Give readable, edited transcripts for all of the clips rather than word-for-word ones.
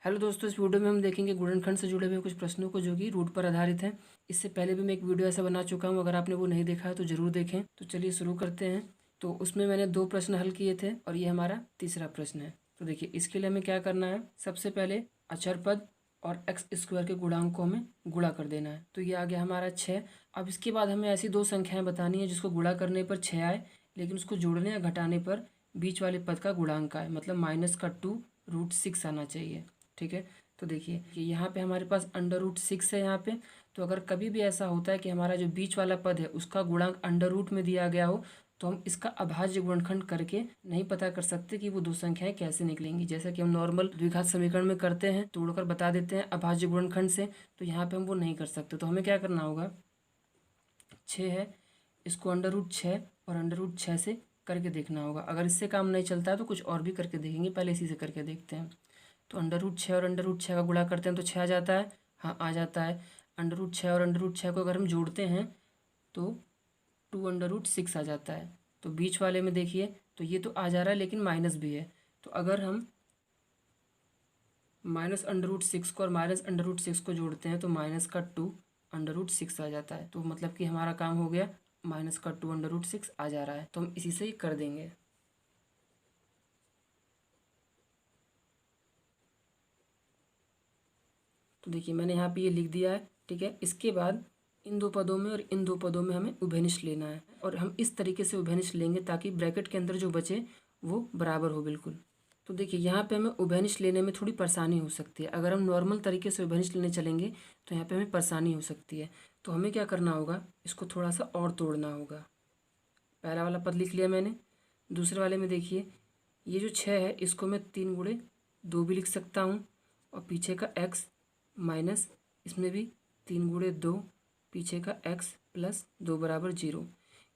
Hello दोस्तों, इस video में हम देखेंगे गुणनखंड से जुड़े हुए कुछ प्रश्नों को जो कि रूट पर आधारित हैं। इससे पहले भी मैं एक वीडियो ऐसा बना चुका हूं, अगर आपने वो नहीं देखा है तो ज़रूर देखें। तो चलिए शुरू करते हैं। तो उसमें मैंने 2 प्रश्न हल किए थे और ये हमारा तीसरा प्रश्न है। तो देखिए, इसके लिए हमें क्या करना है, सबसे पहले अचर पद और एक्स स्क्वायर के गुणांक को हमें गुणा कर देना है। तो ये आ गया हमारा 6। अब इसके बाद हमें ऐसी 2 संख्याएँ बतानी है जिसको गुणा करने पर 6 आए, लेकिन उसको जोड़ने या घटाने पर बीच वाले पद का गुणांक आए, मतलब -2√6 आना चाहिए। ठीक है। तो देखिए कि यहाँ पे हमारे पास √6 है यहाँ पे। तो अगर कभी भी ऐसा होता है कि हमारा जो बीच वाला पद है उसका गुणांक अंडर रूट में दिया गया हो, तो हम इसका अभाज्य गुणनखंड करके नहीं पता कर सकते कि वो 2 संख्याएं कैसे निकलेंगी। जैसा कि हम नॉर्मल द्विघात समीकरण में करते हैं, तोड़कर बता देते हैं अभाज्य गुणनखंड से। तो यहाँ पे हम वो नहीं कर सकते। तो हमें क्या करना होगा, 6 है, इसको √6 और √6 से करके देखना होगा। अगर इससे काम नहीं चलता है तो कुछ और भी करके देखेंगे, पहले इसी से करके देखते हैं। तो √6 और √6 का गुणा करते हैं तो 6 आ जाता है। हाँ, आ जाता है। √6 और √6 को अगर हम जोड़ते हैं तो 2√6 आ जाता है। तो बीच वाले में देखिए, तो ये तो आ जा रहा है लेकिन माइनस भी है। तो अगर हम -√6 को और -√6 को जोड़ते हैं तो -2√6 आ जाता है। तो मतलब कि हमारा काम हो गया, -2√6 आ जा रहा है। तो हम इसी से ही कर देंगे। तो देखिए, मैंने यहाँ पे ये लिख दिया है। ठीक है। इसके बाद इन 2 पदों में और इन 2 पदों में हमें उभयनिष्ठ लेना है, और हम इस तरीके से उभयनिष्ठ लेंगे ताकि ब्रैकेट के अंदर जो बचे वो बराबर हो बिल्कुल। तो देखिए, यहाँ पे हमें उभयनिष्ठ लेने में थोड़ी परेशानी हो सकती है। अगर हम नॉर्मल तरीके से उभयनिष्ठ लेने चलेंगे तो यहाँ पे हमें परेशानी हो सकती है। तो हमें क्या करना होगा, इसको थोड़ा सा और तोड़ना होगा। पहला वाला पद लिख लिया मैंने। दूसरे वाले में देखिए, ये जो 6 है इसको मैं 3 × 2 भी लिख सकता हूँ, और पीछे का x माइनस इसमें भी 3 × 2, पीछे का x प्लस 2 बराबर 0।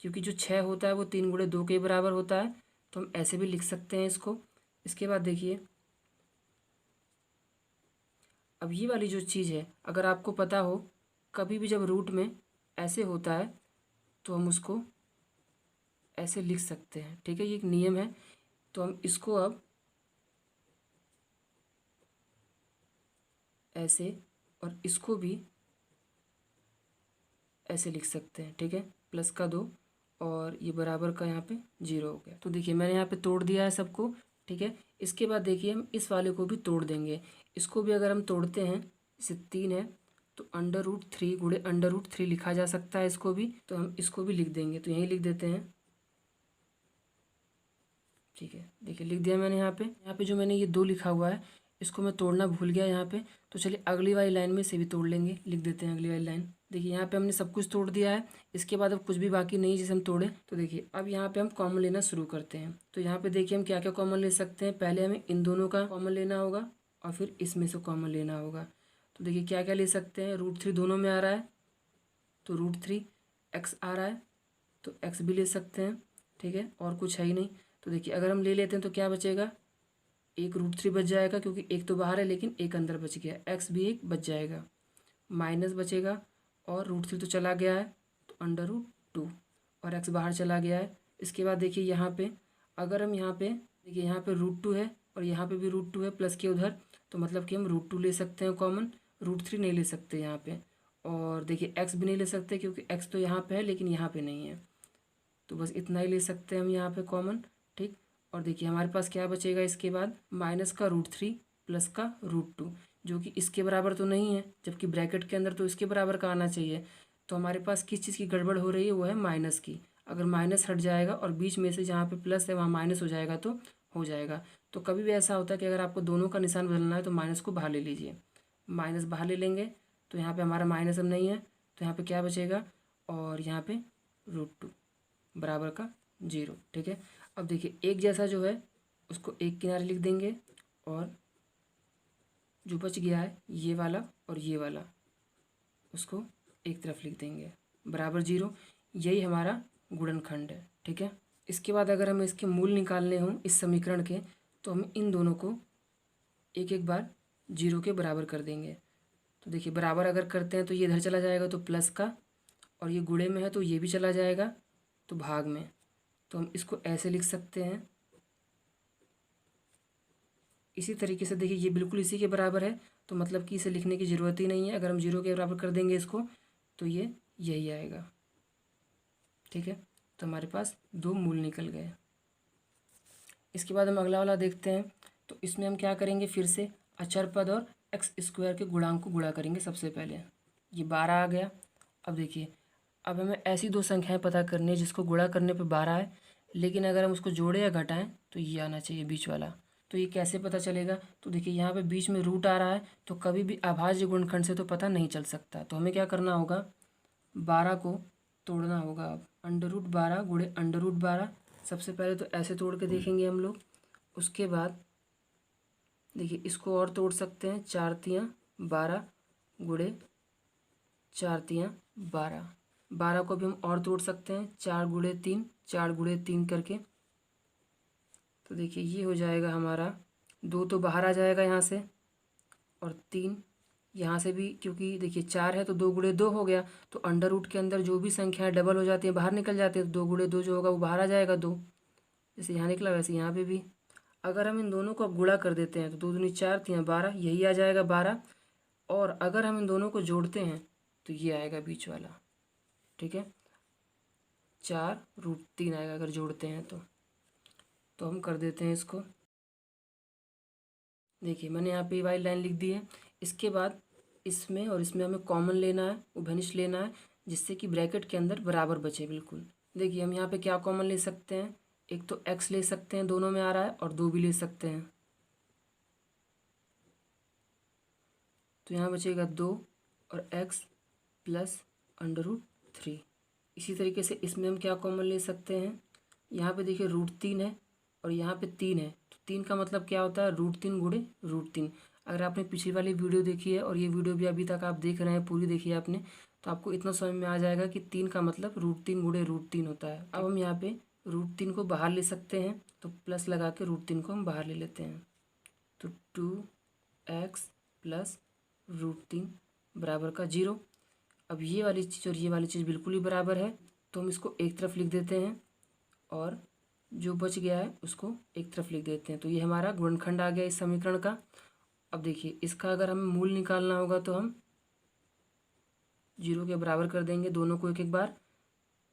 क्योंकि जो 6 होता है वो 3 × 2 के बराबर होता है, तो हम ऐसे भी लिख सकते हैं इसको। इसके बाद देखिए, अब ये वाली जो चीज़ है, अगर आपको पता हो, कभी भी जब रूट में ऐसे होता है तो हम उसको ऐसे लिख सकते हैं। ठीक है, ये एक नियम है। तो हम इसको अब ऐसे और इसको भी ऐसे लिख सकते हैं। ठीक है, +2 और ये बराबर का यहाँ पे 0 हो गया। तो देखिए, मैंने यहाँ पे तोड़ दिया है सबको। ठीक है। इसके बाद देखिए, हम इस वाले को भी तोड़ देंगे। इसको भी अगर हम तोड़ते हैं, इसे 3 है तो √3 गुणे √3 लिखा जा सकता है इसको भी। तो हम इसको भी लिख देंगे, तो यहीं लिख देते हैं। ठीक है, देखिए लिख दिया मैंने यहाँ पे जो मैंने ये 2 लिखा हुआ है इसको मैं तोड़ना भूल गया यहाँ पे। तो चलिए अगली वाली लाइन में से भी तोड़ लेंगे, लिख देते हैं अगली वाली लाइन। देखिए, यहाँ पे हमने सब कुछ तोड़ दिया है। इसके बाद अब कुछ भी बाकी नहीं है जिसे हम तोड़े। तो देखिए, अब यहाँ पे हम कॉमन लेना शुरू करते हैं। तो यहाँ पे देखिए, हम क्या क्या कॉमन ले सकते हैं। पहले हमें इन दोनों का कॉमन लेना होगा और फिर इसमें से कॉमन लेना होगा। तो देखिए, क्या क्या ले सकते हैं। √3 दोनों में आ रहा है तो √3, x आ रहा है तो x भी ले सकते हैं। ठीक है, और कुछ है ही नहीं। तो देखिए, अगर हम ले लेते हैं तो क्या बचेगा, एक √3 बच जाएगा, क्योंकि एक तो बाहर है लेकिन एक अंदर बच गया। x भी एक बच जाएगा, माइनस बचेगा, और √3 तो चला गया है तो √2, और x बाहर चला गया है। इसके बाद देखिए, यहाँ पे अगर हम यहाँ पे देखिए, यहाँ पे √2 है और यहाँ पे भी √2 है प्लस के उधर, तो मतलब कि हम √2 ले सकते हैं कॉमन, √3 नहीं ले सकते यहाँ पे। और देखिए, x भी नहीं ले सकते क्योंकि x तो यहाँ पे है लेकिन यहाँ पे नहीं है। तो बस इतना ही ले सकते हैं हम यहाँ पे कॉमन। ठीक। और देखिए, हमारे पास क्या बचेगा इसके बाद, माइनस का √3 प्लस का √2, जो कि इसके बराबर तो नहीं है, जबकि ब्रैकेट के अंदर तो इसके बराबर का आना चाहिए। तो हमारे पास किस चीज़ की गड़बड़ हो रही है, वो है माइनस की। अगर माइनस हट जाएगा और बीच में से जहाँ पे प्लस है वहाँ माइनस हो जाएगा तो हो जाएगा। तो कभी भी ऐसा होता है कि अगर आपको दोनों का निशान बदलना है तो माइनस को बाहर ले लीजिए। माइनस बाहर ले लेंगे तो यहाँ पे हमारा माइनस अब नहीं है, तो यहाँ पे क्या बचेगा, और यहाँ पे √2 बराबर का 0। ठीक है। अब देखिए, एक जैसा जो है उसको एक किनारे लिख देंगे, और जो बच गया है ये वाला और ये वाला उसको एक तरफ लिख देंगे, बराबर 0। यही हमारा गुणनखंड है। ठीक है। इसके बाद अगर हमें इसके मूल निकालने हों इस समीकरण के, तो हम इन दोनों को एक एक बार 0 के बराबर कर देंगे। तो देखिए, बराबर अगर करते हैं तो ये इधर चला जाएगा तो प्लस का, और ये गुणे में है तो ये भी चला जाएगा तो भाग में। तो हम इसको ऐसे लिख सकते हैं, इसी तरीके से देखिए ये बिल्कुल इसी के बराबर है, तो मतलब कि इसे लिखने की ज़रूरत ही नहीं है। अगर हम 0 के बराबर कर देंगे इसको तो ये यही आएगा। ठीक है, तो हमारे पास 2 मूल निकल गए। इसके बाद हम अगला वाला देखते हैं। तो इसमें हम क्या करेंगे, फिर से अचर पद और एक्स स्क्वायर के गुणांक को गुणा करेंगे। सबसे पहले ये 12 आ गया। अब देखिए, अब हमें ऐसी 2 संख्याएं पता करनी है जिसको गुणा करने पे 12 है, लेकिन अगर हम उसको जोड़े या घटाएं तो ये आना चाहिए बीच वाला। तो ये कैसे पता चलेगा, तो देखिए यहाँ पे बीच में रूट आ रहा है, तो कभी भी अभाज्य गुणनखंड से तो पता नहीं चल सकता। तो हमें क्या करना होगा, 12 को तोड़ना होगा। अब √12 गुणे √12, सबसे पहले तो ऐसे तोड़ के देखेंगे हम लोग। उसके बाद देखिए इसको और तोड़ सकते हैं, 4 तियाँ 12 गुणे 4 तियाँ 12। 12 को भी हम और तोड़ सकते हैं, 4 गुणे 3 4 गुणे 3 करके। तो देखिए ये हो जाएगा हमारा, 2 तो बाहर आ जाएगा यहाँ से, और 3 यहाँ से भी, क्योंकि देखिए 4 है तो 2 गुणे 2 हो गया। तो अंडर रूट के अंदर जो भी संख्याएं डबल हो जाती हैं बाहर निकल जाती है, तो 2 गुणे 2 जो होगा वो बाहर आ जाएगा 2। जैसे यहाँ निकला वैसे यहाँ पे भी। अगर हम इन दोनों को अब गुणा कर देते हैं तो 2 दूनी 4 तियाँ 12, यही आ जाएगा 12। और अगर हम इन दोनों को जोड़ते हैं तो ये आएगा बीच वाला। ठीक है, 4√3 आएगा अगर जोड़ते हैं तो हम कर देते हैं इसको। देखिए मैंने यहाँ पे वाली लाइन लिख दी है। इसके बाद इसमें और इसमें हमें कॉमन लेना है, उभयनिष्ठ लेना है, जिससे कि ब्रैकेट के अंदर बराबर बचे बिल्कुल। देखिए हम यहाँ पे क्या कॉमन ले सकते हैं, एक तो x ले सकते हैं, दोनों में आ रहा है, और 2 भी ले सकते हैं। तो यहाँ बचेगा 2 और x प्लस √3। इसी तरीके से इसमें हम क्या कॉमन ले सकते हैं, यहाँ पे देखिए √3 है और यहाँ पे 3 है, तो 3 का मतलब क्या होता है, √3 गुणे √3। अगर आपने पिछली वाली वीडियो देखी है और ये वीडियो भी अभी तक आप देख रहे हैं पूरी देखी है आपने, तो आपको इतना समझ में आ जाएगा कि 3 का मतलब √3 गुणे √3 होता है। अब हम यहाँ पे √3 को बाहर ले सकते हैं, तो प्लस लगा के √3 को हम बाहर ले लेते हैं। तो 2x प्लस √3 बराबर का 0। अब ये वाली चीज़ और ये वाली चीज़ बिल्कुल ही बराबर है, तो हम इसको एक तरफ लिख देते हैं और जो बच गया है उसको एक तरफ लिख देते हैं। तो ये हमारा गुणनखंड आ गया इस समीकरण का। अब देखिए इसका अगर हमें मूल निकालना होगा तो हम 0 के बराबर कर देंगे दोनों को एक एक बार।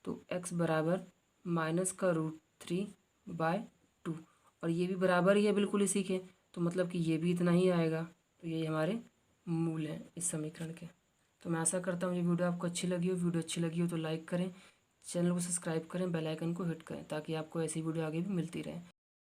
तो x बराबर -√3/2, और ये भी बराबर ही है बिल्कुल इसी के, तो मतलब कि ये भी इतना ही आएगा। तो ये हमारे मूल हैं इस समीकरण के। तो मैं आशा करता हूँ ये वीडियो आपको अच्छी लगी हो। वीडियो अच्छी लगी हो तो लाइक करें, चैनल को सब्सक्राइब करें, बेल आइकन को हिट करें, ताकि आपको ऐसी वीडियो आगे भी मिलती रहे।